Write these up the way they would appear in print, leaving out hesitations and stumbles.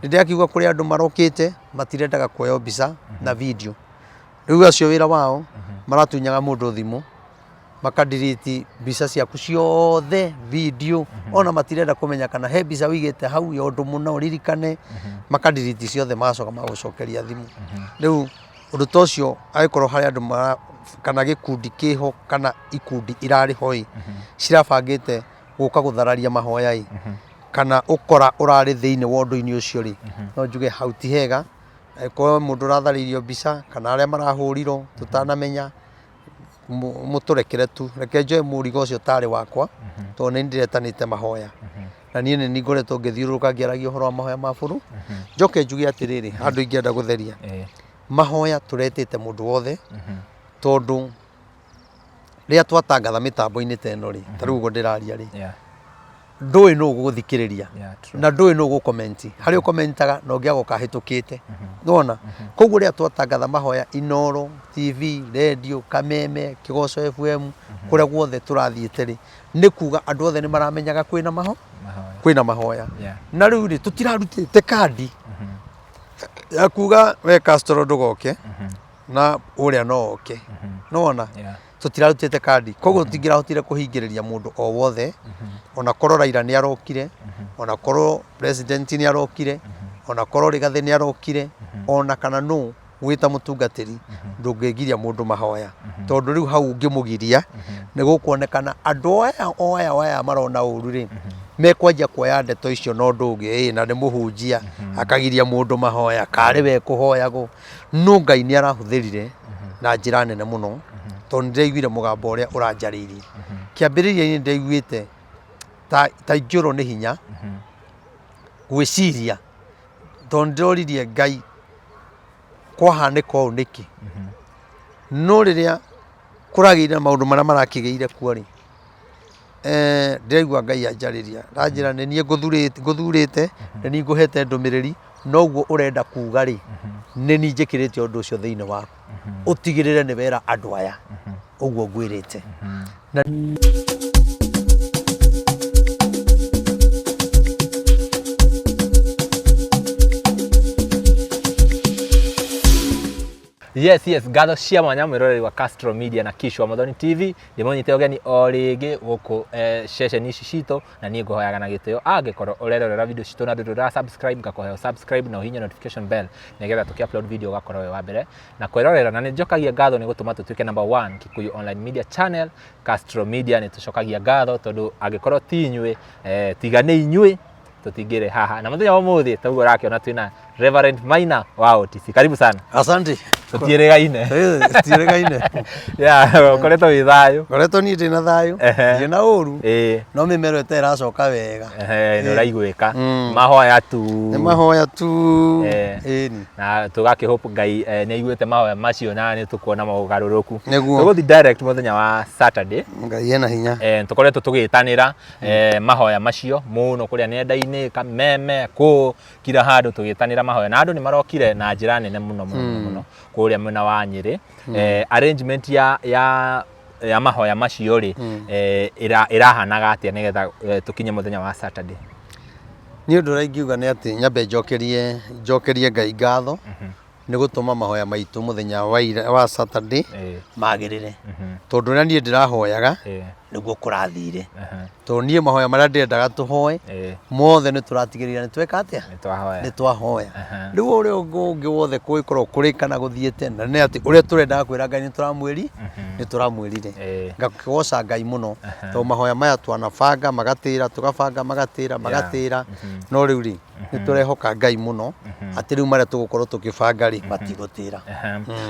Ndiria kiuga kuri andu marokite matirendaga kuoyo mbica na video. Riu acio wira wao maratunyaga mundu thimu makadiriti mbica ciaku ciothe video ona matirenda kumenya kana he mbica wigite hau ya undu muno ririkane makadiriti ciothe macoka magucokeria thimu. Riu undu tocio agikoro hari andu kana gikundi kiho kana ikundi irari hoi cirabangite guka guthararia mahoya kana ukora urari thiini wondu-ini ucio ri no njuge hau ti hega ko mundu ratharirio mbica kana aria marahuriro tutanamenya muturekere tu reke njoe murigo ucio tari wakwa to ni ndiretanite mahoya na nie ni ngoretwo ngithiuruka ngiaragia uhoro wa mahoya ma buru njoke njuge atiriri andu ingienda gutheria mahoya turetete mundu wothe tondu ria twatangatha mitambo-ini teno ri tariu ugo ndiraria ri ndui no guthikiriria na ndui no gukomenti hari ukomentaga no ngiago kahitukite ndona koguo ria twatangatha mahoya Inoro TV radio Kameme Kigoco FM kuria guothe turathiite ri ni kuga andu othe ni maramenyaga kwina mahoya na riu ri tutirarutite kandi ya kuga we Castro ndugoke na uria no oke nona tutirarutite kandi koguo tutingirahotire kuhingiriria mundu o wothe ona korwo Raila ni arokire ona korwo president ni arokire ona korwo Rigathi ni arokire ona kana no wita mutungatiri ndungigiria mundu mahoya tondu riu hau ngimugiria ni gukuonekana andu aya marona uru ri mekwanjia kuoya ndeto icio no ndungi na ni muhunjia akagiria mundu mahoya kari we kuhoyago no Ngai ni arahuthirire na njira nene muno tondu ndiriguire mugambo uria uranjaririe kiambiriria-ini ndiriguite ta ingiro ni hinya gwiciria tondu ndiroririe Ngai kwahanika uu niki no riria kuragire maundu maria marakigeire kuo ri ndirigua Ngai anjariria ranjira ni nie nguthurite ni nie nguhete ndumiriri noguo urenda kuga ri ni nie njikirite undu ucio thiini waku utigirire ni wera andu aya uguo ngwirite na Yes, gatho cia mwanya mwiroreri wa Castro Media na Kishwa Muthoni TV ndimonyite ogeni origi guku session ici cito na nie nguhoyaga na gitio angikorwo urerorera video cito na ndurura subscribe ngakoheo subscribe na uhinya notification bell nigetha tuki-upload video ugakorwo we wa mbere na kwirorera na njokagia gatho ni gutuma tutuike number 1 Kikuyu online media channel Castro Media ni tucokagia gatho tondu angikorwo ti inyui tiga ni inyui tutingire haha na muthenya wa muthi taguo rakiona twina Reverend Maina wa OTC. Karibu sana. Asante. Tutieregaine. Tutieregaine. Koreto wi thayu. Koreto ni ndina thayu. Ndi na uru. No mimero etera acoka wega. No raigwika. Mahoya tu. Ni mahoya tu. Ni. Na tugaki hope Ngai ni aiguite mahoya macio na ni tukuona maugaruruku. Tuguthi direct muthenya wa Saturday. Ngai ena hinya. Tukoretwo tugitanira mahoya macio muno kuria nenda-ini Kameme ku kira handu tugitanira mahoya na andu ni marokire na njira nene muno kuria mwena wa Nyeri arrangement ya mahoya macio ri irahanaga atia nigetha tukinye muthenya wa Saturday ni undu raingiuga ni ati nyambe njokerie Ngai ngatho ni gutuma mahoya maitu muthenya wa Saturday magirire tondu na nie ndirahoyaga niguo kurathire to nie mahoya maria ndendaga tuhoe mothe ni turatigirira ni tweka atia ni twahoya riu uria ungi wothe kuikorwo kurikana guthiete na ni ati uria turenda kwira Ngai ni turamwirire ngakigoca Ngai muno to mahoya maya twanabanga magatira tugabanga magatira no riu ri ni turehoka Ngai muno ati riu maria tugukorwo tukibanga ri matigutira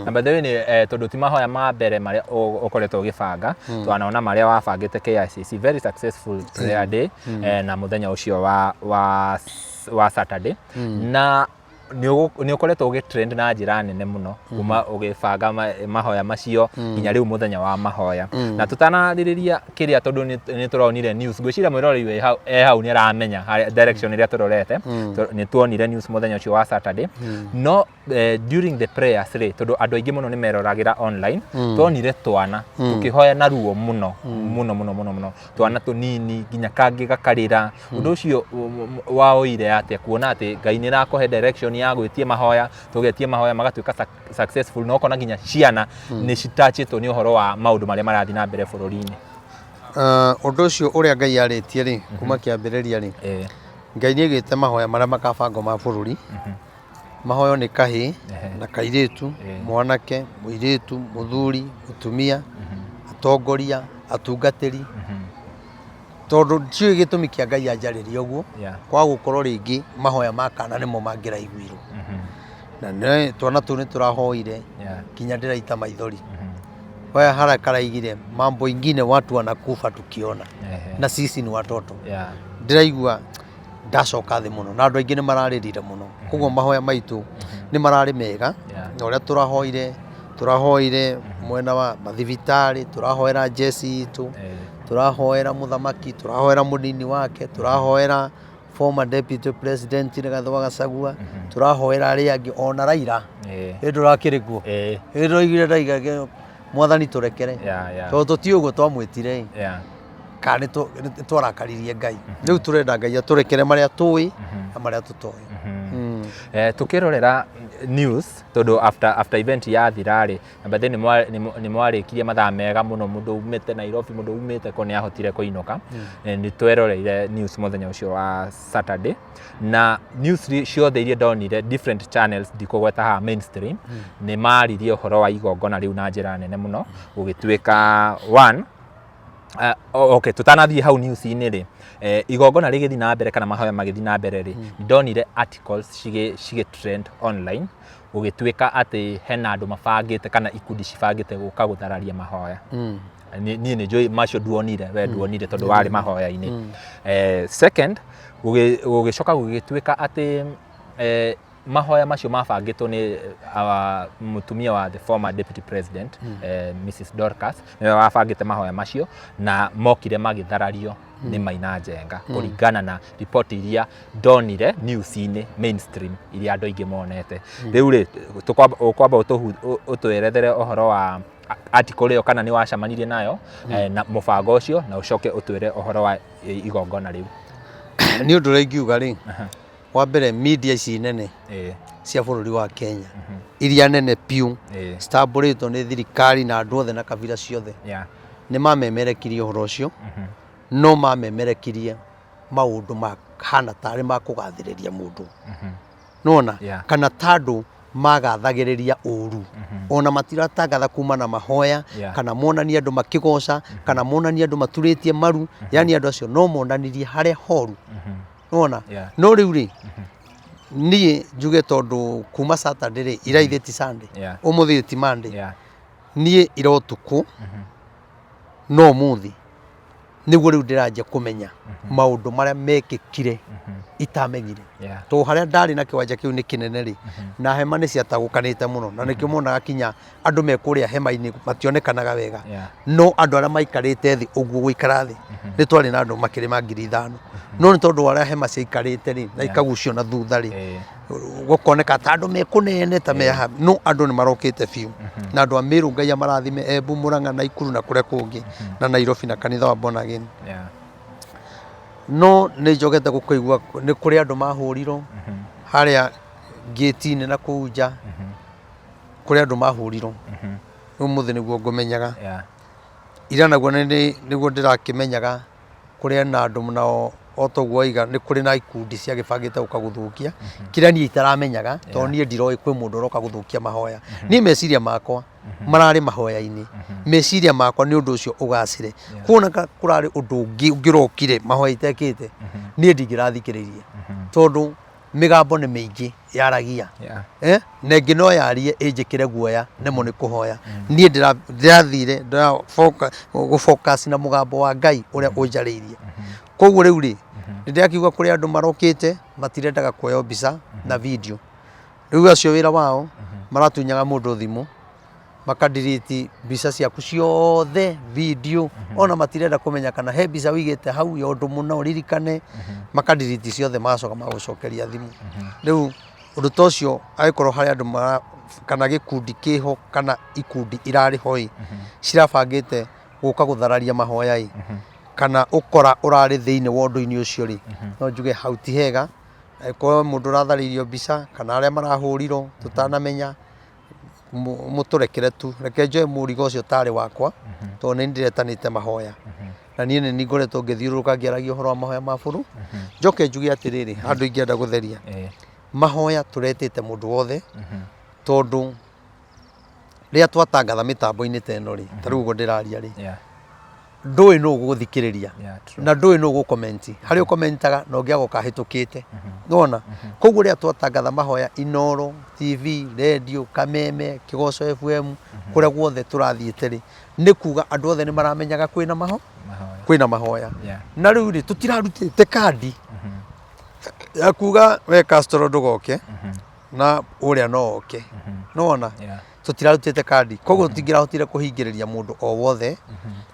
na by the way ni tondu ti mahoya ma mbere maria ukoretwo ugibanga twanaona maria wabangite KICC very successful prayer day na muthenya ucio wa Saturday na ni ukoretwo ugitrend na njira nene muno kuma ugibanga mahoya macio nginya riu muthenya wa mahoya na tutanaririria kiria tondu ni turonire news gwicira mwirori we hau ni aramenya direction iria turorete ni tuonire news muthenya ucio wa Saturday no during the prayers tondu andu aingi muno ni meroragira online tuonire twana tukihoya na ruo muno twana tunini nginya kangi gakarira undu ucio waoire atia kuona ati Ngai ni rakohe direction ya gwitie mahoya tugetie mahoya magatuika successful no kona nginya ciana ni citachitwo ni uhoro wa maundu maria marathi na mbere bururi-ini undu ucio uria Ngai aritie ri kuma kiambiriria ri Ngai ni gite mahoya maria makabango ma bururi mahoyo ni kahi na kairitu mwanake muiritu muthuri mutumia atongoria atungatiri tondu cio gitumi kia Ngai anjariria uguo kwa gukorwo ringi mahoya makana nimo mangiraiguirwo na ne twana tu ni turahoire kinya ndiraita maithori hoya hara karaigire mambo ingine watu wanakufa tukiona na sisi ni watoto ndiraigua ndacoka thi muno na andu aingi ni mararirire muno koguo mahoya maitu ni marari mega na uria turahoire mwena wa mathibitari turahoera jesi itu turahoera muthamaki turahoera munini wake turahoera former deputy president Rigathi wa Gachagua turahoera aria angi ona Raila ndurakirikuo ndoigire ndaiga mwathani turekere tondu tuti uguo twamwitire kana twarakaririe Ngai riu turenda Ngai aturekere maria tui na maria tutoi tukirorera news tondu after event ya thirari na then ni mwarikirie mathaa mega muno mundu umite Nairobi mundu umite ko ni ahotire kuinoka ni tweroreire news muthenya ucio wa Saturday na news ciothe iria ndonire different channels ndikugweta ha mainstream ni maririe uhoro wa igongona riu na njira nene muno ugituika one okay tutanathie hau news-ini ri igongona rigithi na mbere kana mahoya magithi na mbere ri ndonire articles shige trend online ugituika ati hena andu mabangite kana ikundi cibangite guka guthararia mahoya ni njoi macio duonire we duonire tondu wari mahoya-ini second ugicoka gugituika ati mahoya macio mabangitwo ni mutumia wa the former deputy president Mrs Dorcas niwe wabangite mahoya macio na mokire magitharario ni Maina Njenga kuringana na report iria ndonire news-ini mainstream iria andu aingi monete riu ri tukwamba utuerethere uhoro wa article iyo kana ni wacamanirie nayo na mubango ucio na ucoke utwire uhoro wa igongona riu ni undu ringiuga ri wa mbere media ici nene cia bururi wa Kenya iria nene piu stabulitwo ni thirikari na andu othe na kabila ciothe ni mamemerekirie uhoro ucio no mamemerekirie maundu mahana tari ma kugathiriria mundu nona kana tandu magathagiriria uru ona matiratangatha kuma na mahoya kana monania andu makigoca kana monania andu maturitie maru yani andu acio no monanirie hare horu nona no riu ri ni njuge tondu kuma Saturday ri iraithiti Sunday umuthi ti Monday ni irotuku no muthi niguo riu ndiraje kumenya maundu maria mekikire itamenyire to haria ndari na kiwanja kiu ni kinene ri na hema ni ciatagukanite muno na nikio monaga kinya andu mekuria hema-ini mationekanaga wega no andu aria maikarite thi uguo guikara thi ni twari na andu makiri ma 5,000 no ni tondu aria hema ciikarite ri na ikagucio na thutha ri gukoneka ta andu mekunene ta meha no andu ni marokite fiu na andu a Meru Ngai amarathime Embu Murang'a na Ikuru na kuria kungi na Nairobi na kanitha wa Born Again no ni njogete gukuigua ni kuri andu mahurirwo haria gate-ini na kuja kuri andu mahurirwo umuthi niguo ngumenyaga ira naguo niguo ndirakimenyaga kuri na andu nao otoguo iga ni kuri na ikundi cia gibangite ukaguthukia kiria ni itaramenyaga to ni ndiroi kwi mundu roka guthukia mahoya ni meciria makwa marari mahoya-ini meciria makwa ni undu ucio ugacire kuoneka kurari undu ngirokire mahoya itekite ni ndingirathikiririe tondu migambo ni mingi yaragia nengi no yarie injikire guoya nemo ni kuhoya ni ndirathire focus na mugambo wa Ngai uria unjariirie koguo riu ri ndirakiuga kuri andu marokite matirendaga kuoyo mbica na video riu acio wira wao maratunyaga mundu thimu makadiriti mbica ciaku ciothe video ona matirenda kumenya kana he mbica wigite hau ya undu muna uririkane makadiriti ciothe macoka magucokeria thimu riu undu tocio agikorwo hari andu kana gikundi kiho kana ikundi irari hoi cirabangite guka guthararia mahoya kana ukora urari thiini wa undu-ini ucio ri no njuge hau ti hega ko mundu uratharirio mbica kana aria marahurirwo tutanamenya muturekere tu reke njoe murigo ucio tari wakwa to ni ndiretanite mahoya na nie ni ngoretwo ngithiururuka ngiaragia uhoro wa mahoya ma buru njoke njuge atiriri andu ingienda gutheria mahoya turetete mundu wothe tondu ria twatangatha mitambo-ini teno ri tariu ugo ndiraria ri ndui no guthikiriria na ndui no gukomenti hari ukomentaga no ngiago kahitukite nona koguo ria twatangatha mahoya Inoro TV radio Kameme Kigoco FM kuria guothe turathiite ri ni kuga andu othe ni maramenyaga kwina mahoya na riu ri tutirarutite kandi ya kuga we Castro ndugoke na uria no oke nona tutirarutite kandi koguo tutingirahotire kuhingiriria mundu o wothe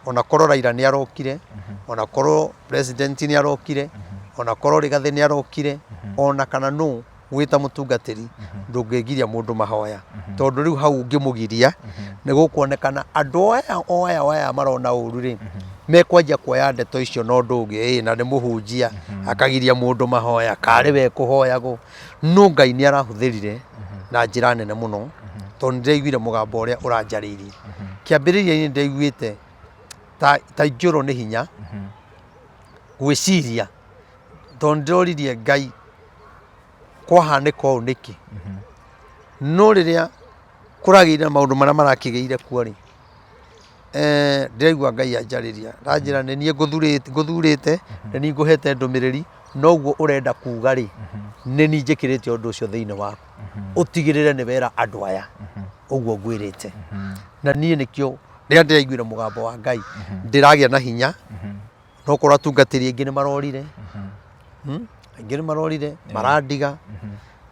ona korwo Raila ni arokire ona korwo president ni arokire ona korwo Rigathi ni arokire ona kana no wita mutungatiri ndungigiria mundu mahoya tondu riu hau ngimugiria ni gukuonekana andu aya marona uru ri mekwanjia kuoya ndeto icio no ndungi na ni muhunjia akagiria mundu mahoya kari we kuhoyago no Ngai ni arahuthirire na njira nene muno tondu ndiriguire mugambo uria uranjariirie kiambiriria-ini ndiriguite ta njuro ni hinya gwiciria tondu ndiroririe Ngai kwahanika uu niki no riria kuragirira maundu maria marakigeire kuo ri ndirigua Ngai anjariria ranjira ni nie nguthurite ni nie nguhete ndumiriri noguo urenda kuga ri ni nie njikirite undu ucio thiini waku utigirire ni wera andu aya uguo ngwirite na nie nikio riria ndiraiguire mugambo wa Ngai ndiragia na hinya no korwo atungatiri aingi ni marorire aingi ni marorire marandiga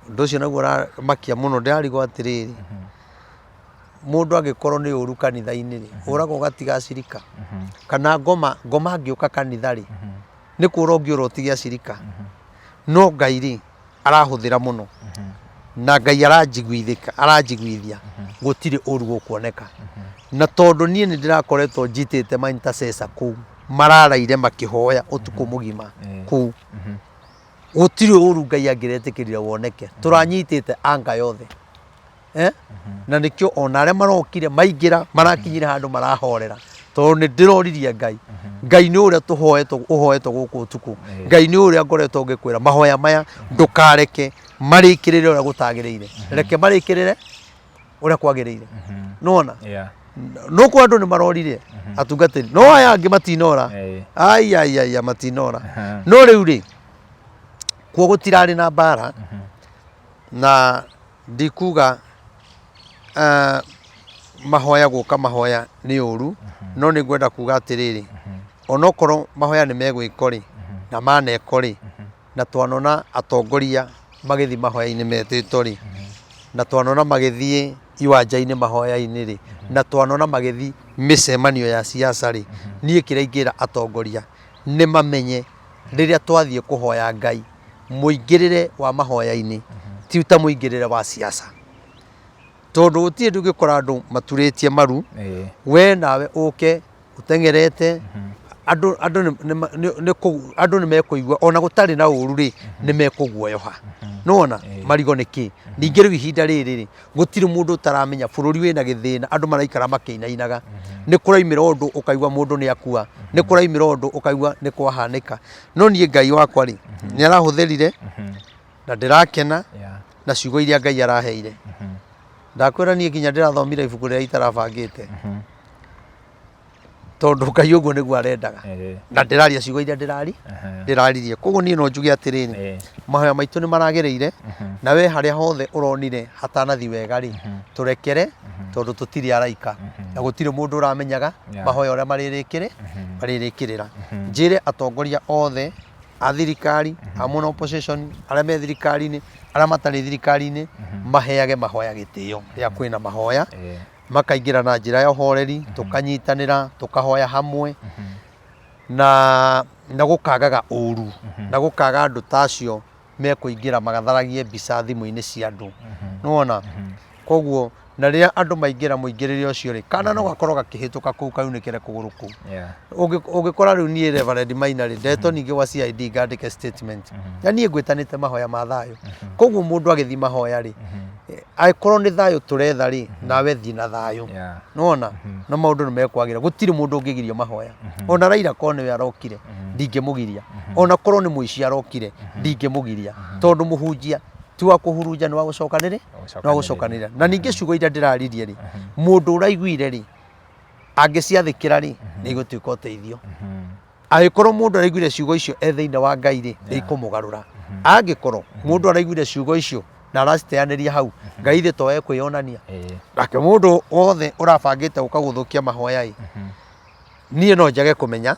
undu ucio naguo uramakia muno ndirarigwo atiriri mundu agikorwo ni uru kanitha-ini ri uraga ugatiga cirika kana ngoma ngiuka kanitha ri ni kura ungiura utige acirika no Ngai ri arahuthira muno na Ngai aranjiguithia gutiri uru gukuoneka na tondu nie ni ndirakoretwo njitite ma intercessor ku mararaire makihoya utuku mugima ku gutiri uru Ngai angiretikirira woneke turanyitite anga yothe na nikio ona aria marokire maingira marakinyira handu marahorera tondu ni ndiroririe Ngai ni uria uhoetwo guku utuku Ngai ni uria ngoretwo ngikwira mahoya maya ndukareke marikirire uria gutagirire reke marikirire uria kwagirire nona no kwa andu ni marorire atungatiri no aya angi matinora ai matinora no riu ri kuo gutirari na mbara na ndikuga mahoya guka mahoya ni uru no ni ngwenda kuga atiriri onokorwo mahoya ni megwikori na manekori na twanona atongoria magithi mahoya-ini metitwo ri na twanona magithie iwanja-ini mahoya-ini ri na twanona magithi micemanio ya siasa ri nie kiraingira atongoria ni mamenye riria twathie kuhoya Ngai muingirire wa mahoya-ini ti ta muingirire wa siasa tondu gutie ndungikora andu maturitie maru we nawe uke utengerete andu ni mekuigua ona gutari na uru ri ni mekuguoyoha nona marigo niki ningi riu ihinda riri ri gutiri mundu utaramenya bururi wina githina andu maraikara makiinainaga ni kuraimira undu ukaigua mundu ni akua ni kuraimira undu ukaigua ni kwahanika no nie Ngai wakwa ri ni arahuthirire na ndirakena na ciugo iria Ngai araheire ndakwira nie nginya ndirathomire ibuku riria itarabangite tondu Ngai uguo niguo arendaga na ndiraria ciugo iria ndiraririe koguo nie no njuge atiriri mahoya maitu ni maragereire na we haria hothe uronire hatanathi wega ri turekere tondu tutiri araika na gutiri mundu uramenyaga mahoya uria maririkirira njire atongoria othe a thirikari hamwe na opposition aria me thirikari-ini ara matari thirikari-ini maheage mahoya gitio ya kwina mahoya makaingira na njira ya horeri tukanyitanira tukahoya hamwe na gukagaga uru na gukaga andu tacio mekuingira magatharagie mbica thimu-ini cia andu nuona koguo na riria andu maingira muingirire ucio ri kana no gakorwo gakihituka kuu kaunikire kuguru kuu ugikora riu nie Reverend Maina ri ndeto ningi wa CID ngandike statement na nie ngwitanite mahoya ma thayo koguo mundu agithi mahoya ri aikorwo ni thayo turetha ri nawe thi na thayo nuona na maundu ni mekwagira gutiri mundu ungigirio mahoya ona Raila kone we arokire ndingimugiria ona korwo ni muici arokire ndingimugiria tondu muhunjia tuwa kuhuruja ni wa gucokanire na ningi ciugo ira ndiraririe ri mundu uraiguire ri angiciathikira ri ni igutwika uteithio agikorwo mundu araiguire ciugo icio ethe-ini wa Ngai ri ni ikumugarura agikorwo mundu araiguire ciugo icio na araciteaniria hau Ngai thi to ekwionania nake mundu wothe urabangite ukaguthukia mahoya nie no njage kumenya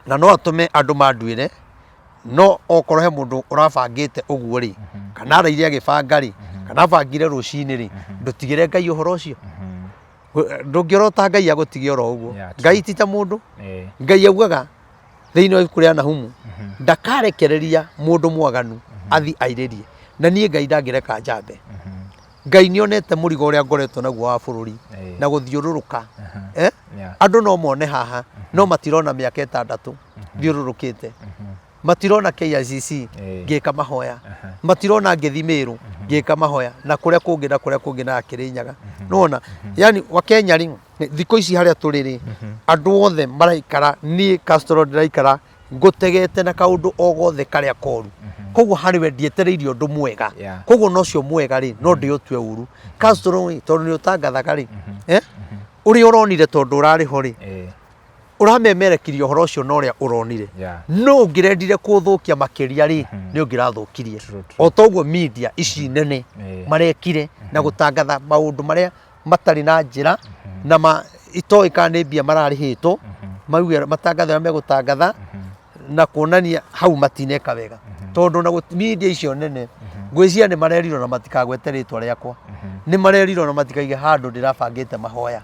na no atume andu manduire no okorwo he mundu urabangite uguo ri kana araire agibanga ri kana bangire rucini ri ndutigire Ngai uhoro ucio ndungiorota Ngai agutigie oro uguo Ngai ti ta mundu Ngai augaga thiini wa kuria na humu ndakarekereria mundu mwaganu athi airirie na nie Ngai ndangireka njambe Ngai nionete murigo uria ngoretwo naguo wa bururi na guthiururuka andu no mone haha no matirona miaka 6 thiururukite matirona KICC ngika mahoya matirona ngithimiru ngika mahoya na kuria kungi na Kirinyaga nona yani wa Kenya ri thiko ici haria turiri andu othe maraikara ni Castro ndiraikara ngutegete na kaundu ogothe karia koru koguo hariwe ndietereirio undu mwega koguo nocio mwega ri no ndiotwe uru Castro tondu ni utangathaga ri uri uronire tondu urari ho ri uramemerekirio horo ucio no ria uronire no ngirendire kuthukia makiria ri ni ungirathukirie o toguo media ici nene marekire na gutangatha maundu maria matari na njira na itoika ni mbia mararihitwo mauge matangatho me gutangatha na kuonania hau matineka wega tondu na media icio nene ngwiciria ni marerirwo na matikagwete ritwa riakwa ni marerirwo na matikaige handu ndirabangite mahoya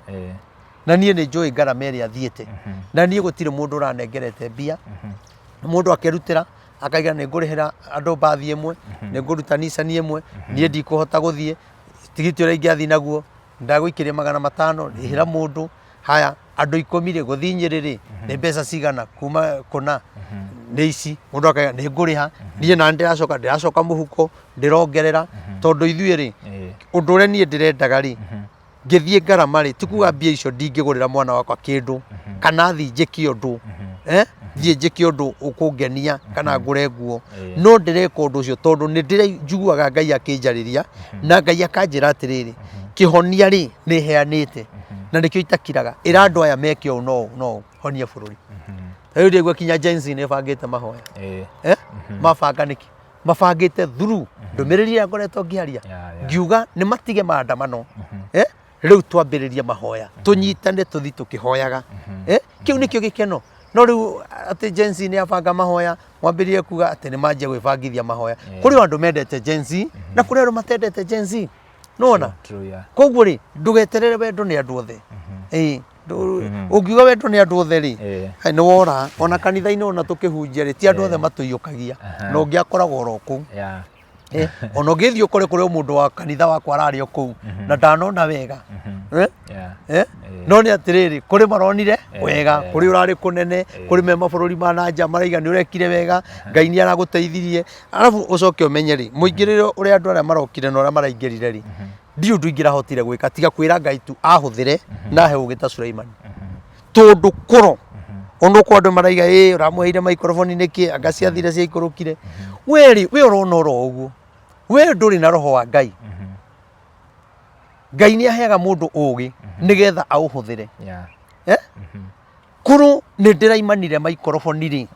na nie ni njui ngarama iria thiete na nie gutire mundu uranengerete mbia mundu akerutira akaiga ni ngurihira andu bathi imwe ni nguruta nisani imwe nie ndikuhota guthie tigiti uria ingiathi naguo ndaguikiria 500 ihira mundu haya andu 10 ri guthinyiriri ni mbeca cigana kuma kuna ni ici mundu akaiga ni nguriha nie na ndiracoka muhuko ndirongerera tondu ithuĩ ri undu uria nie ndirendaga ri ngithie ngarama ri tikuga mbia icio ndingigurira mwana wakwa kindu kana thi njiki undu thie njiki undu ukungenia kana ngure nguo no ndireka undu ucio tondu ni ndiranjuguaga Ngai akinjariria na Ngai akanjira atiriri kihonia ri ni heanite na nikio itakiraga ira andu aya mekio no honia bururi tayo ndigwa kinya jensi ni bangite mahoya mabanga niki mabangite thuru ndumiriri ya ngoretwo ngiaria ngiuga ni matige maandamano riu twambiriria mahoya tunyitane tuthi tukihoyaga kiu nikio gikeno no riu ati jensi ni abanga mahoya mwambirie kuga ati ni manje gwibangithia mahoya kuri andu mendete jensi na kuri andu matendete jensi nona koguo ri ndugeterere wendo ni andu othe ungiuga wendo ni andu othe ri ni wora ona kanitha-ini ona tukihunjia ri ti andu othe matuyukagia no ngiakoragwo ro kuu ono ngithio kore mundu wa kanitha wakwa arari oku na ndanona wega no ni atiriri kuri maronire wega kuri urari kunene kuri me mabururi ma nanja maraiga ni urekire wega Ngai ni araguteithirie arabu ucoke umenye ri muingirire uri andu aria marokire na uria maraingirire ri ndiu ndingira hotire gwika tiga kwira Ngai tu ahuthire na he ugita Suleiman tondu koro ono kwa andu maraiga uramuheire microphone niki agaciathire cia ikurukire we urona oro uguo we nduri na roho wa Ngai Ngai ni aheaga mundu ugi nigetha auhuthire kuru ni ndiraimanire microphone ri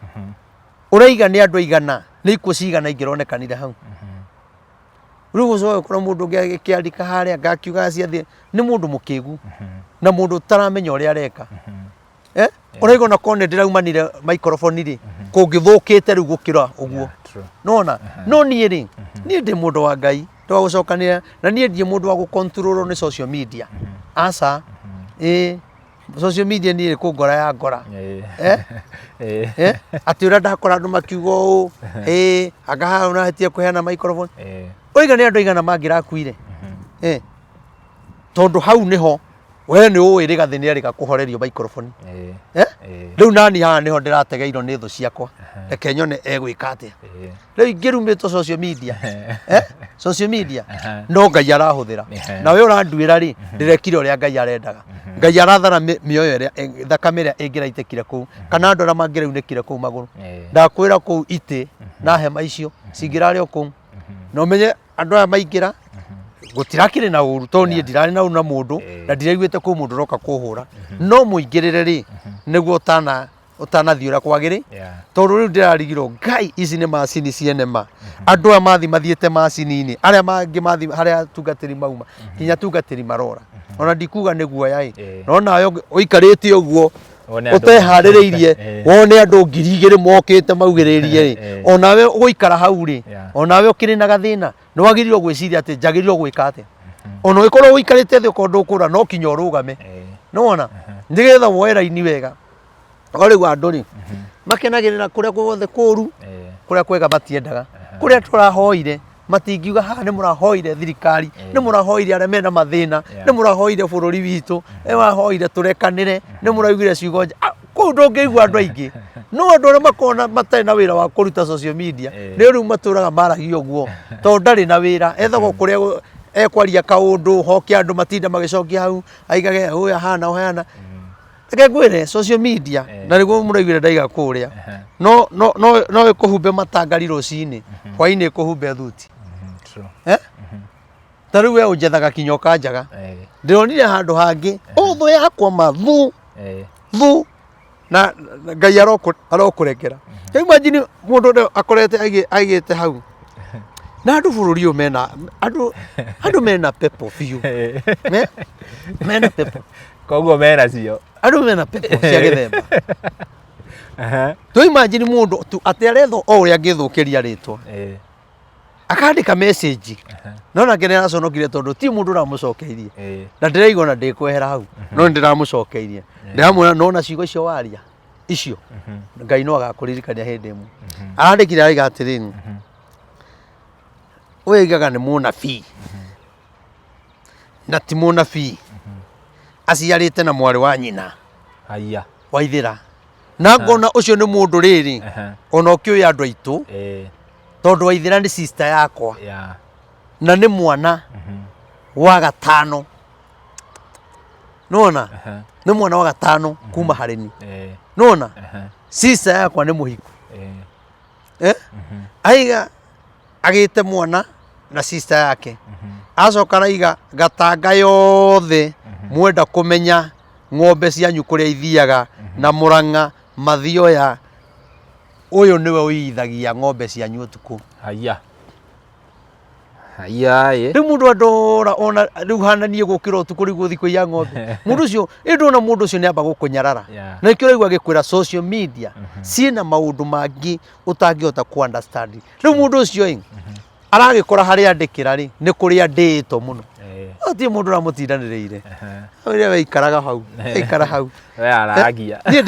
uraiga ni andu aigana ni ikuo cigana ingironekanire hau riu ucoe kura mundu ngiandika haria ngakiuga ciathie ni mundu mukigu na mundu taramenya uria areka uraiga na kone ndiraumanire microphone ri kungithukite riu gukira uguo nona no nie ri nie ndi mundu wa Ngai twa gucokanira na nie ndi mundu wa gukontrol ni social media asa social media ni ku ngora ya ngora ati ura ndakora andu makiugo anga una hatie kuheana microphone oiga ni andu igana mangirakuire tondu hau niho we ni uiri gathini ari gakuhorerio microphone riu nani haha niho ndirategeirwo ni thu ciakwa reke nyone egwika atia riu ingirumite social media social media no Ngai arahuthira na we uranduira ri ndirekire uria Ngai arendaga Ngai arathara mioyo iria thakame iria ingiraitikire kuu kana andu aria mangiraunikire kuu maguru ndakwira kuu ite na hema icio cingirari o kuu no menye andu aya maingira gutirakire na uru to nie ndirari na uru na mundu na ndiraiguite ku mundu roka kuhura no muingirire ri niguo utanathii uria kwagiri tondu riu ndirarigirwo Ngai ici ni macini cienema andu aya mathi mathiete macini-ini aria mangi mathi haria tungatiri mauma kinya tungatiri marora ona ndikuga niguo yai no nawe uikarite uguo uteharireirie wone andu 2,000 mokite maugiririe onawe uguikara hau ri onawe ukiri na gathina no wagirirwo gwiciria ati njagirirwo gwika ati ona uikorwo uikarite thi ukondu ukura no kinya urugame nona ndigetha woe raini wega origu andu ri makenagirira kuria guothe kuru kuria kwega matiendaga kuria turahoire matingiuga haha ni murahoire thirikari ni murahoire aria mena mathina ni murahoire bururi witu ni murahoire turekanire ni muraugire ciugo kuu ndungigua andu aingi no andu aria makona matari na wira wa kuruta social media ni riu maturaga maragio guo tondu ndari na wira ethagwo kuria ekwaria kaundu hokia andu matinda magicokia hau aigage uya hana uhana reke ngwire social media na riguo muraiguire ndaiga kuria no ikuhumbe matangari rucini hwaini ikuhumbe thuti tariu we unjethaga kinyo kanjaga ndironire handu hangi uthu yakwa mathu na Ngai arokurekera imagine mundu akorete aigite hau na andu bururi uyu mena andu mena pepo fiu mena pepo koguo mena cio andu mena pepo cia githemba tu imagine mundu ati aretho o uria ngithukiria ritwa akandika message nona kene araconokire tondu ti mundu uramucokeirie na ndiraigua na ndikwehera hau no ndiramucokeirie ndiramwira nona ciugo icio waria icio Ngai no agakuririkania hindi imwe arandikire aiga atiriri wigaga ni munabii na ti munabii aciarite na mwari wa nyina haya waithira na ngona ucio ni mundu riri ona ukiuya andu aitu tondu waithira ni sister yakwa na ni mwana wa gatano nona ni mwana wa gatano kuma hareni nona sister yakwa ni muhiku aiga agite mwana na sister yake acoka raiga gatanga yothe mwenda kumenya ng'ombe cianyu kuria ithiaga na Murang'a Mathioya uyu niwe uithagia ng'ombe cianyu utuku haya riu mundu andora ona riu hananie gukira utuku riu guthi kuiya ng'ombe mundu ucio indona mundu ucio ni amba gukunyarara na ikio raigua gikwira social media ciina maundu mangi utangihota ku understand riu mundu ucio aragikora haria andikira ri ni kuria ndito muno ati mundu ramutindaniriire uria we ikaraga hau ikara hau we aragia ni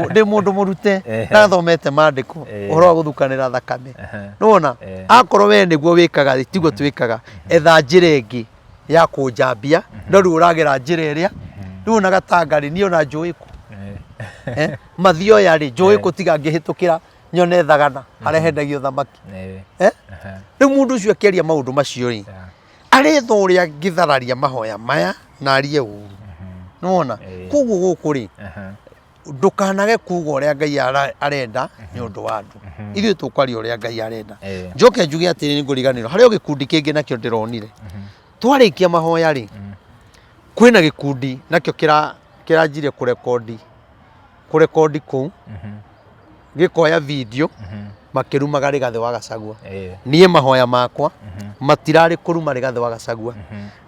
ndi mundu murute na thomete mandiko uhoro wa guthukanira thakame nona akorwo we niguo wikaga tiguo twikaga etha njira ingi ya kunjambia no riu uragira njira iria riu na gatangari ni ona njuiku Mathioya ri njuiku tiga ngihitukira nyone thagana haria hendagio thamaki riu mundu ucio akiaria maundu macio ri aretho uria ngithararia mahoya maya na arie uru nona kuguo guku ri ndukanage kuga uria Ngai arenda ni undu wa andu ithuĩ tukwaria uria Ngai arenda njoke njuge atiri ni nguriganirwo haria gikundi kingi nakio ndironire twarikia mahoya ri kwina gikundi nakio kiranjire kurekondi kuu gikoya video makirumaga rigathe wa Gachagua nie mahoya makwa matirari kuruma rigathe wa Gachagua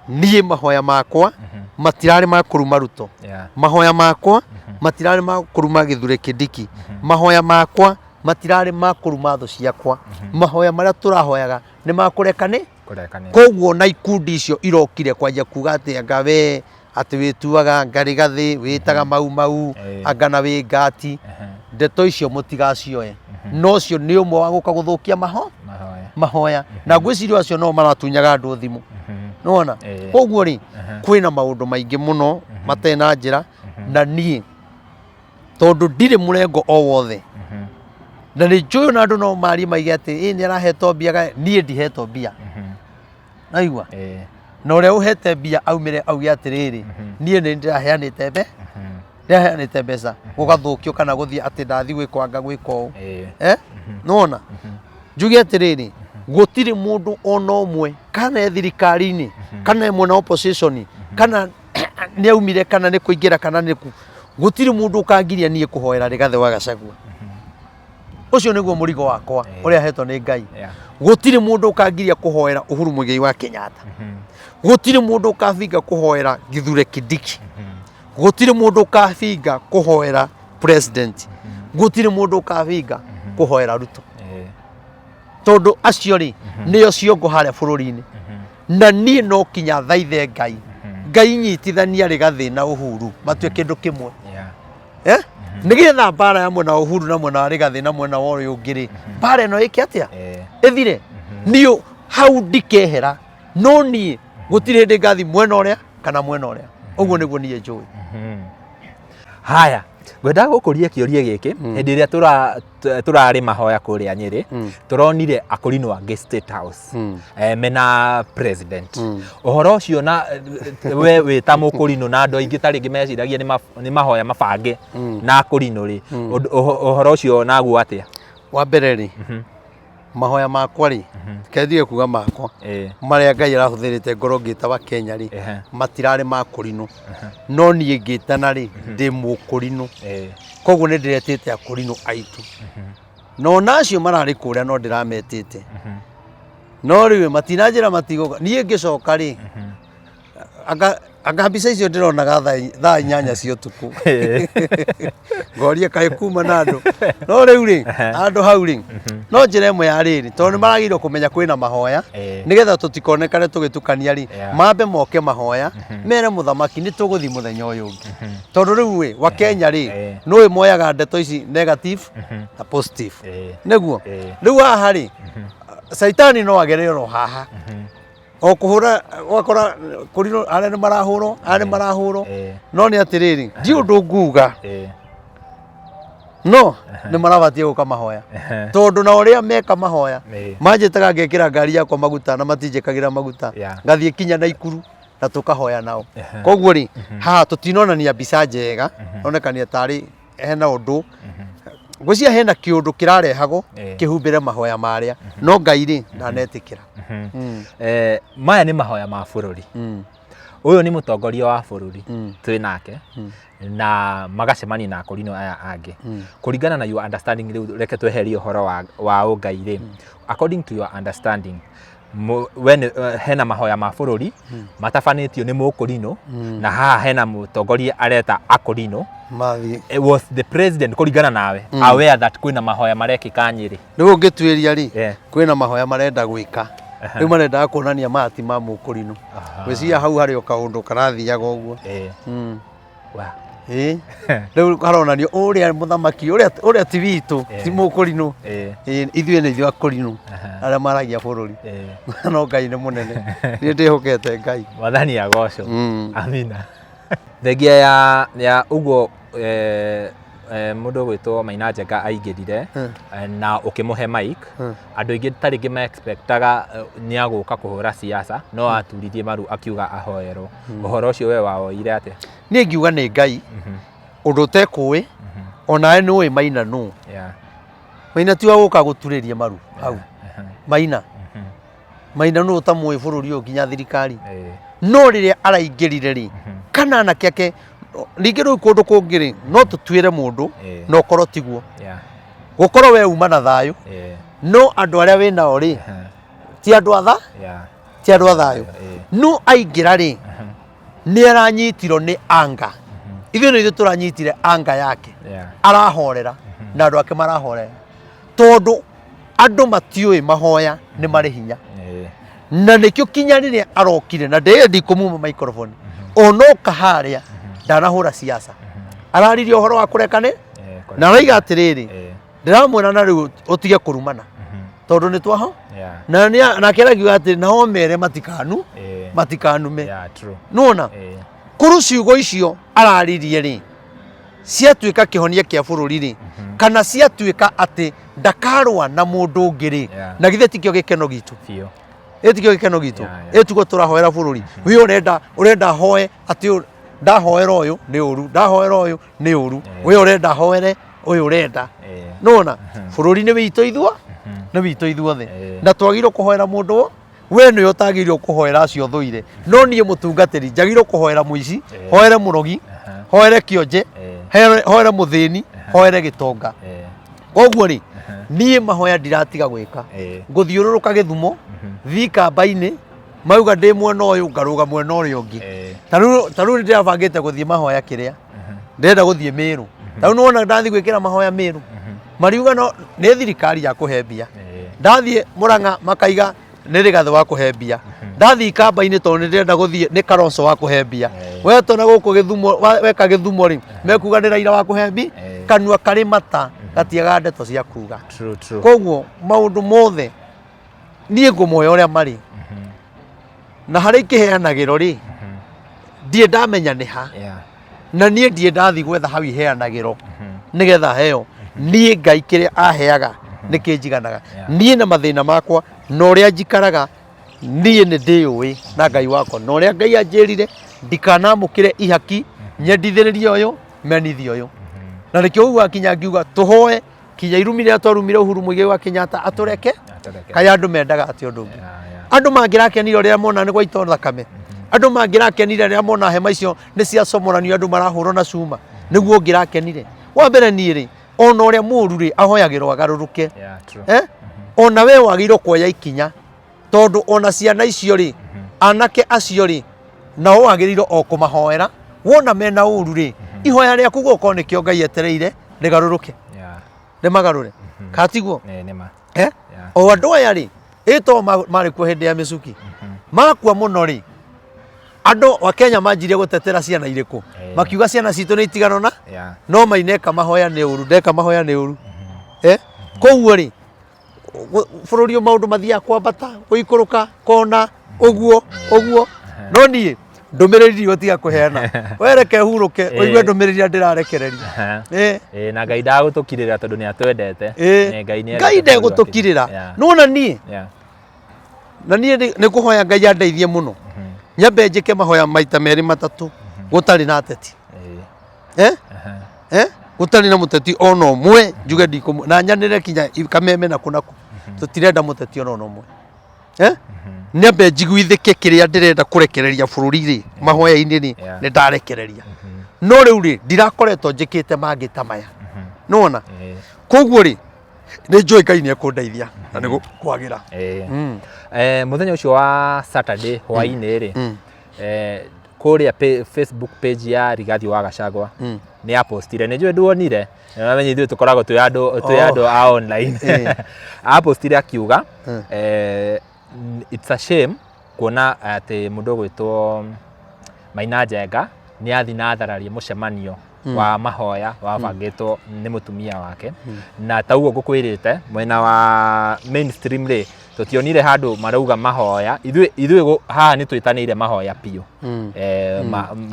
nie mahoya makwa matirari ma kuruma Ruto mahoya makwa matirari ma kuruma Githure Kindiki mahoya makwa matirarĩ makũruma thũ ciakwa mahoya marĩa tũrahoyaga nĩ makũrekane Kurekane. koguo na ikundi icio irokire kwanja kuga atĩ anga we atĩ wĩtuaga Ngarigathĩ wĩtaga mau anga na wĩ ngati ndeto icio mũtigacioe no cio nĩ ũmwe wa gũka gũthũkia mahoya na ngwĩciria acio no maratunyaga andũ thimũ nona koguo rĩ kwĩna maũndũ maingĩ mũno matena njĩra na niĩ tondũ ndirĩ mũrengo o wothe na nĩ njũĩ na andũ no marie maige atĩ nĩ arahetwo mbia niĩ ndihetwo mbia naigua na ũrĩa ũhete mbia aumĩre auge atĩrĩrĩ niĩ nĩ ndĩraheanĩte mbeca gũgathũkio kana gũthiĩ atĩ ndathi gwĩkwanga gwĩka ũũ nona njuge atĩrĩrĩ gũtirĩ mũndũ ona ũmwe kana thirikari-inĩ kana mwena opposition kana nĩ aumire kana nĩ kũingĩra kana nĩ gũtirĩ mũndũ ũkangiria niĩ kũhoera Rigathĩ wa Gachagua ũcio nĩguo mũrigo wakwa ũrĩa hetwo nĩ Ngai gũtirĩ mũndũ ũkangiria kũhoera Uhuru Muigai wa Kenyatta gũtirĩ mũndũ ũkabinga kũhoera Githure Kindiki gũtirĩ mũndũ ũkabinga kũhoera president gũtirĩ mũndũ ũkabinga kũhoera Ruto tondũ acio rĩ nĩo ciongo harĩa bũrũri-inĩ na niĩ no kinya thaithe Ngai nyitithania Rigathĩ na Uhuru matue kĩndũ kĩmwe nĩgetha mbara ya mwena wa Uhuru na mwena wa Rigathĩ na mwena wa ũyũ ũngĩ rĩ mbara ĩno ĩke atĩa ĩthire niĩ hau ndikehera no niĩ gũtirĩ hĩndĩ ngathi mwena ũrĩa kana mwena ũrĩa ũguo nĩguo niĩ njũĩ haya ngwenda gũkũria kĩũria gĩkĩ hĩndĩ ĩrĩa tũrarĩ mahoya kũrĩa Nyĩrĩ tũronire akũrinwo angĩ State House mena president ũhoro ũcio na we wĩta mũkũrinũ na andũ aingĩ tarĩngĩ meciragia nĩ mahoya mabange na akũrinũ rĩ ũhoro ũcio naguo atĩa wa mbere rĩ mahoya makwa rĩ kendige kuga makwa marĩa Ngai arahũthĩrĩte ngoro ngĩta wa Kenya rĩ matirarĩ makũrinũ no niĩ ngĩtana rĩ ndĩ mũkũrinũ koguo nĩ ndĩretĩte akũrinũ aitũ no nacio mararĩ kũrĩa no ndĩrametĩte no rĩu matinanjĩra matigũka niĩ ngĩcoka rĩ anga mbica icio ndĩronaga thaa 8 cia ũtukũ ngoria kaĩ kuma na andũ no rĩu rĩ andũ hau rĩ no njĩra ĩmwe ya rĩrĩ tondũ nĩ maragĩrĩirwo kũmenya kwĩna mahoya nĩgetha tũtikonekane tũgĩtukania rĩ mambe moke mahoya mere mũthamaki nĩ tũgũthiĩ mũthenya ũyũ ũngĩ tondũ rĩu rĩ wa Kenya rĩ nĩwe moyaga ndeto ici negative na positive nĩguo rĩu haha rĩ Saitani no agerero haha o kuhura wakora kurino arĩa nĩ marahũrwo no nĩ atĩrĩrĩ ndi ũndũ nguga no nĩ marabatie gũka mahoya tondũ na ũrĩa meka mahoya manjĩtaga ngekĩra ngari yakwa maguta na matinjĩkagĩra maguta ngathiĩ kinya Naikuru na tũkahoya nao koguo rĩ haha tũtinonania mbica njega onekania tarĩ hena ũndũ ngwĩciria hena kĩũndũ kĩrarehagwo kĩhumbĩre mahoya marĩa no Ngai rĩ ndanetĩkĩra maya nĩ mahoya ma bũrũri ũyũ nĩ mũtongoria wa bũrũri twĩ nake na magacemania na akũrinũ aya angĩ kũringana na your understanding rĩu reke tweherie ũhoro wa ũngai rĩ according to your understanding when hena mahoya ma bũrũri matabanĩtio nĩ mũkũrinũ na haha hena mũtongoria areta akũrinũ was the president kũringana nawe aware that kwĩna mahoya marekĩka Nyĩrĩ nĩguo ngĩtuĩria rĩ kwĩna mahoya marenda gwĩka rĩu marendaga kuonania mati ma mũkũrinũ gwĩciria hau harĩ o kaũndũ karathiaga ũguo rĩu karonanio ũrĩa mũthamaki ũrĩa ti witũ ti mũkũrinũ ithuĩ nĩ ithuĩ akũrinũ arĩa maragia bũrũri no Ngai nĩ mũnene niĩ ndĩhokete Ngai wathani agocwo amina thengia ya ũguo mũndũ gwĩtwo Maina Njenga aingĩrire na ũkĩmũhe mic andũ aingĩ tarĩngĩ me expectaga nĩ agũka kũhũra siasa no aturirie maru akiuga ahoerwo ũhoro ũcio we wawoire atĩa niĩ ngiuga nĩ Ngai ũndũ ũtekũĩ onawe nĩũĩ Maina nũ Maina ti wa gũka gũturĩria maru hau Maina nũ ũtamũĩ bũrũri ũyũ nginya thirikari no rĩrĩa araingĩrire rĩ kana anake ake ningĩ rĩu kũndũ kũngĩ rĩ no tũtuĩre mũndũ no korwo tiguo gũkorwo we uma na thayũ no andũ arĩa wĩ nao rĩ ti andũ a thayũ no aingĩra rĩ nĩ aranyitirwo nĩ anga ithuĩ nĩ ithuĩ tũranyitire anga yake arahorera na andũ ake marahorera tondu andu matiui mahoya ni mari hinya na nikio kinya riria arokire na ndendi kumuma microphone ono kaharia ndanahura siasa araririo horo wa kurekane na raiga atiriri ndiramwira na riu utige kurumana tondu ni twaho na keragiwa ati nao mere matikanume nona kuru ciugo icio araririe ri ciatuika kihonia kia bururi ri kana ciatuika ati ndakarwa na mundu ngiri na githe tikio gikeno gitu etikio gikeno gitu etugo turahoera bururi wi urenda hoe ati ndahoera uyu ni uru ndahoera uyu ni uru wi urenda hoere uyu urenda nona bururi ni wito ithwa na wito ithuothe na twagirwo kuhoera mundu we ni utagirwo kuhoera acio thuire no nie mutungatiri njagirwo kuhoera muici hoere murogi hoere kionje hoere muthini hoere gitonga koguo ri nie mahoya ndiratiga gwika nguthiururuka Githumo thi kamba-ini mauga ndi mwena uyu ngaruga mwena uria ungi taru ndirabangite guthie mahoya kiria ndenda guthie Meru taru nona ndathi gwikira mahoya Meru mariuga no ni thirikari ya kuhembia ndathie Murang'a makaiga ni rigathe wa kuhembia ndathi kamba-ini tondu ndirenda guthie ni Kalonzo wa kuhembia we tona guku Githumo weka Githumo ri mekuga ni Raila wa kuhembi kanua kari mata gatiaga ndeto cia kuga koguo maundu mothe nie ngumoya uria mari na hari kiheanagiro ri ndie ndamenya ni ha na nie ndie ndathi gwetha hau iheanagiro nigetha heo nie Ngai kiria aheaga nikinjiganaga nie na mathina makwa no uria njikaraga nie ni ndiui na Ngai wakwa no uria Ngai anjirire ndikanamukire ihaki nyendithiririe uyu menithie uyu na nikio ugu akinya ngiuga tuhoe kinya irumire atorumire Uhuru Muigai wa Kenyatta atureke kaya andu mendaga ati undu ungi andu mangirakenire uria mona ni gwaito thakame andu mangirakenire uria mona hema icio ni cia comoranio andu marahurwo na cuma niguo ngirakenire wa mbere ni ri ona uria muru ri ahoyagirwo agaruruke ona we wagirwo kuoya ikinya tondu ona ciana icio ri anake acio ri nao wagirirwo o kumahoera wona mena uru ri ihoya riaku guko nikio Ngai etereire rigaruruke rimagarure katiguo o andu aya ri ito mari ku hindi ya micuki makua muno ri andu wa Kenya manjirie gutetera ciana iriku makiuga ciana citu ni itiganona no maineka mahoya ni uru ndeka mahoya ni uru koguo ri bururi maundu mathia kwambata guikuruka kona uguo no nie ndumiriri utiga kuheana wereke huruke uigue ndumiriri ndirarekereria na Ngai ndagutukirira tondu ni atwendete Ngai ndagutukirira nona nie na nie ni kuhoya Ngai andeithie muno nyambe njike mahoya maita meri matatu gutari na ateti gutari na muteti ona umwe njuge ndiko na nyanire kinya kameme na kunaku tutirenda muteti ona umwe nyambe njiguithike kiria ndirenda kurekereria bururi ri mahoya-ini ni ndarekereria no riu ri ndirakoretwo njikite mangita maya nona koguo ri ni njui Ngai ni ekundeithia na ni kwagira muthenya ucio wa Saturday hwaini ri kuria Facebook page ya Rigathi wa Gachagua ni apostire ni njui nduonire na menye ithu tukoragwo twi andu a online apostire akiuga it's a shame kuona ati mundu gwitwo Maina Njenga ni athi na athararie mucemanio wa mahoya wabangitwo ni mutumia wake na taugo ngukwirite mwena wa mainstream ri tutionire handu marauga mahoya ithui haha ni twitanire mahoya piu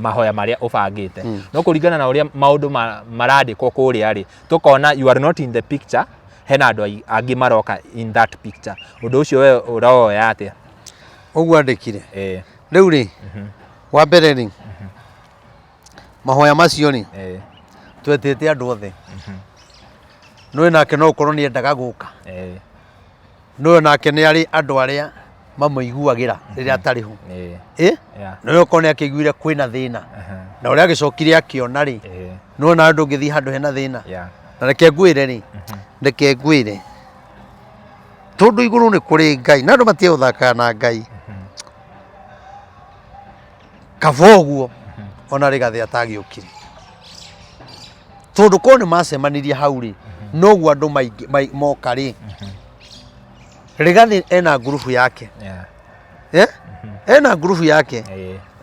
mahoya maria ubangite no kuringana na uria maundu marandikwo kuria ri tukona you are not in the picture hena andu angi maroka in that picture undu ucio we uroya atia uguo andikire riu ri wa mbere ri mahoya macio ni twetete andu othe no nake no ukorwo ni endaga guka no nake ni ari andu aria mamuiguagira riria atari hu no ukorwo ni akiguire kwina thina na uria agicokire akiona ri no na andu ngithi handu hena thina na reke ngwire ri reke ngwire tondu iguru ni kuri Ngai na andu matie uthaka na Ngai kavoguo ona Rigathi atagiukire tondu ko ni macemanirie hau ri noguo andu moka ri Rigathi ena grupu yake ena grupu yake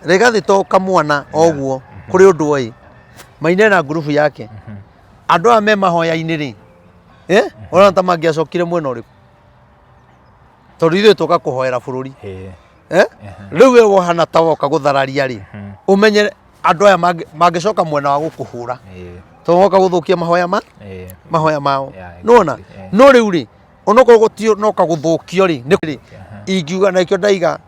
Rigathi to kamwana oguo kuri undu oi Maina ena grupu yake andu a me mahoya-ini ri ona ta mangiacokire mwena uriku tondu ithuĩ tũgakuhoera bũrũri rĩu we wohana ta woka gũthararia rĩ ũmenye andũ aya mangĩcoka mwena wa gũkũhũra to woka gũthũkia mahoya mao nona no rĩu rĩ onokorwo gũtio noka gũthũkio rĩ nĩ ingiuga nakĩo ndaiga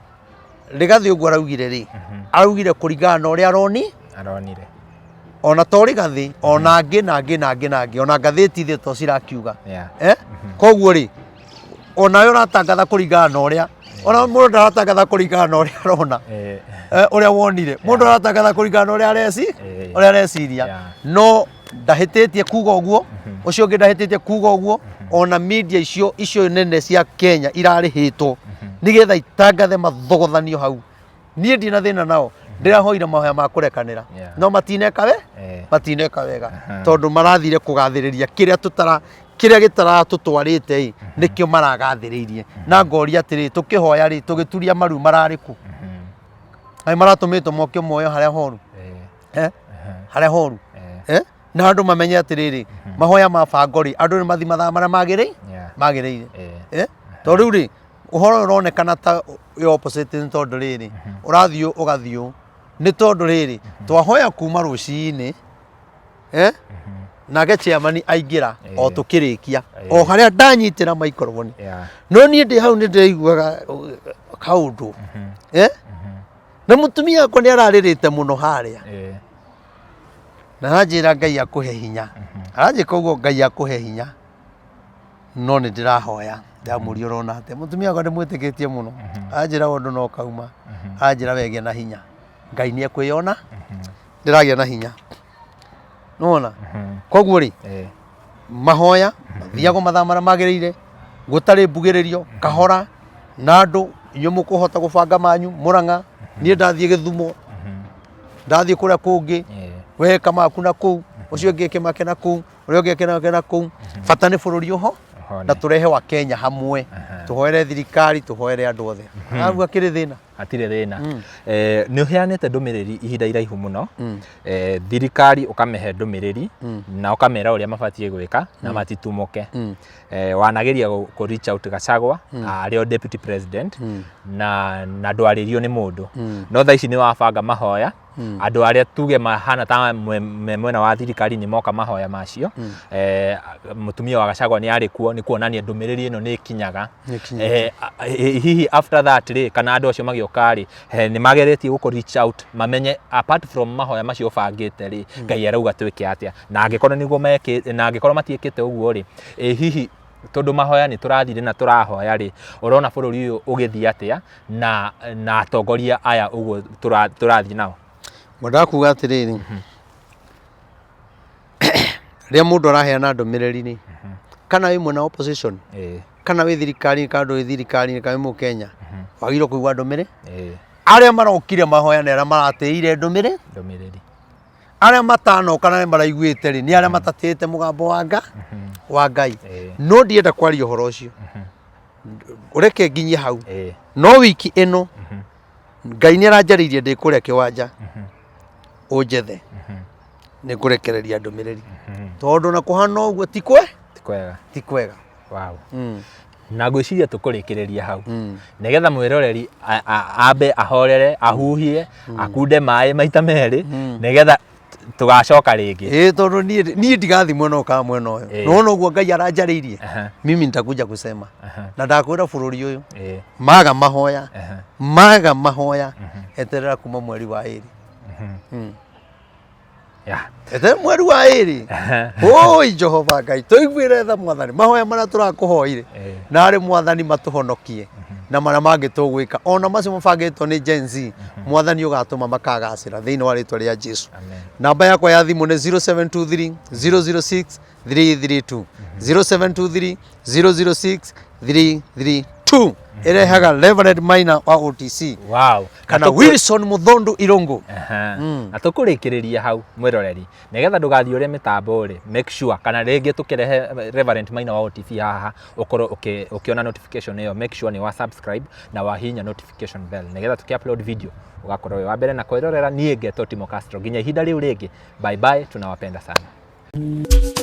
Rigathi ũguo araugire rĩ araugire kũringana na ũrĩa aronire ona to Rigathi ona angĩ ona ngathĩti thĩ to cirakiuga koguo rĩ ona yo ratangatha kũringana na ũrĩa ona mũndũ ndaratangatha kũringana na ũrĩa arona ũrĩa wonire mũndũ aratangatha kũringana na ũrĩa areciria no ndahĩtĩtie kuga ũguo ũcio ũngĩ ndahĩtĩtie kuga ũguo ona media icio nene cia Kenya irarĩhĩtwo nĩgetha itangathe mathogothanio hau niĩ ndina thĩna nao ndĩrahoire mahoya ma kũrekanĩra no matineka wega tondũ marathire kũgathĩrĩria kĩrĩa gĩtaratũtwarĩte nĩkĩo maragathĩrĩirie na ngoria atĩrĩ tũkĩhoya rĩ tũgĩturia maru mararĩku maratũmĩtwo mokio moyo harĩa horu na andũ mamenye atĩrĩrĩ mahoya ma bango rĩ andũ nĩ mathi mathaa marĩa magĩrĩire tondũ rĩu rĩ ũhoro ũronekana ta opposite nĩ tondũ rĩrĩ ũrathiĩ ũgathiĩ nĩ tondũ rĩrĩ twahoya kuma rũcinĩ nake chairman aingĩra o tũkĩrĩkia o harĩa ndanyitĩra microphone no niĩ ndĩ hau nĩ ndĩraiguaga kaũndũ na mũtumia wakwa nĩ ararĩrĩte mũno harĩa na anjĩra Ngai akũhe hinya aranjĩka ũguo Ngai akũhe hinya no nĩ ndĩrahoya ndamũria ũrona atĩa mũtumia wakwa ndĩmwĩtĩkĩtie mũno anjĩra ũndũ no kauma anjĩra wegĩa na hinya Ngai nĩ ekwĩona ndĩragĩa na hinya nona koguo rĩ mahoya thiago mathaa marĩa magĩrĩire gũtarĩ mbugĩrĩrio kahora na andũ inyuĩ mũkũhota gũbanga manyu Mũrang'a niĩ ndathiĩ Gĩthumo ndathiĩ kũrĩa kũngĩ we Kamaku na kũu ũcio ũngĩ Kĩmake na kũu ũrĩa ũngĩ Kĩnake na kũu bata nĩ bũrũri ũho na tũrehe wa Kenya hamwe tũhoere thirikari tũhoere andũ othe agu akĩrĩ thĩna hatirĩ thĩna nĩ ũheanĩte ndũmĩrĩri ihinda iraihu mũno thirikari ũkamehe ndũmĩrĩri na ũkamera ũrĩa mabatiĩ gwĩka na matitumũke wanageria kũ reach out Gachagua arĩa deputy president na ndwarĩrio nĩ mũndũ no thaa ici nĩ wabanga mahoya andũ arĩa tuge mahana ta mwena wa thirikari nĩ moka mahoya macio mũtumia wa Gachagua nĩ arĩ kuo nĩ kuonania ndũmĩrĩri ĩno nĩ ikinyaga hihi after that rĩ kana andũ acio magĩoka rĩ nĩ mageretie gũkũ reach out mamenye apart from mahoya macio bangĩte rĩ Ngai arauga twĩke atĩa na angĩkorwo nĩguo mekĩte na angĩkorwo matiĩkĩte ũguo rĩ hihi tondu mahoya nĩ tũrathire na tũrahoya rĩ ũrona bũrũri ũyũ ũgĩthiĩ atĩa na atongoria aya ũguo tũrathiĩ nao Mwenda kuga atĩrĩrĩ rĩrĩa mũndũ araheana ndũmĩrĩri nĩ kana wĩ mwena opposition kana wĩ thirikari kana wĩ thirikari kana wĩ Mũkenya wagĩrĩirwo kũigua ndũmĩrĩri arĩa marokire mahoya nĩ arĩa maratĩire ndũmĩrĩri arĩa matanoka na maraiguĩte rĩ nĩ arĩa matatĩte mũgambo wa Ngai no ndienda kwaria ũhoro ũcio ũreke nginyie hau no wiki ĩno Ngai nĩ aranjarĩirie ndĩ kũrĩa kĩwanja ũnjethe nĩ kũrekereria ndũmĩrĩri tondũ na kũhana ũguo ti kwega na ngwĩciria tũkũrĩkĩrĩria hau nĩgetha mwĩroreri ambe ahorere ahuhie akunde maĩ maita merĩ nĩgetha tugacoka rĩngĩ tondũ niĩ ndigathi mwena ũka mwena ũyũ no ũguo Ngai aranjarĩirie mimi nitakuja kusema na ndakwĩra bũrũri ũyũ maga mahoya eterera kuma mweri wa ĩrĩ eterera mweri wa ĩrĩ oi Jehova Ngai tũiguĩre tha Mwathani mahoya marĩa tũrakũhoire na arĩ Mwathani matũhonokie na marĩa mangĩ tũgwĩka ona macio mabangĩtwo nĩ Gen Z Mwathani ũgatũma makagacĩra thĩinĩ wa rĩtwa rĩa Jesũ namba yakwa ya thimũ nĩ 0723 006 332 0723 006 332 irehaga Reverend Maina wa OTC. Wow. Kana Wilson Muthondu Irongo. Na tukurikiria hau mwiroreri nigetha ndugathii uria mitambo ri, make sure kana ringi tukirehe Reverend Maina wa OTC haha ukorwo ukiona notification iyo, make sure ni wa subscribe na wa hinya notification bell nigetha tuki-upload video ugakorwo wa mbere na kwirorera. Nie Ngeto Timo Castro, nginya ihinda riu ringi, bye bye, tunawapenda sana.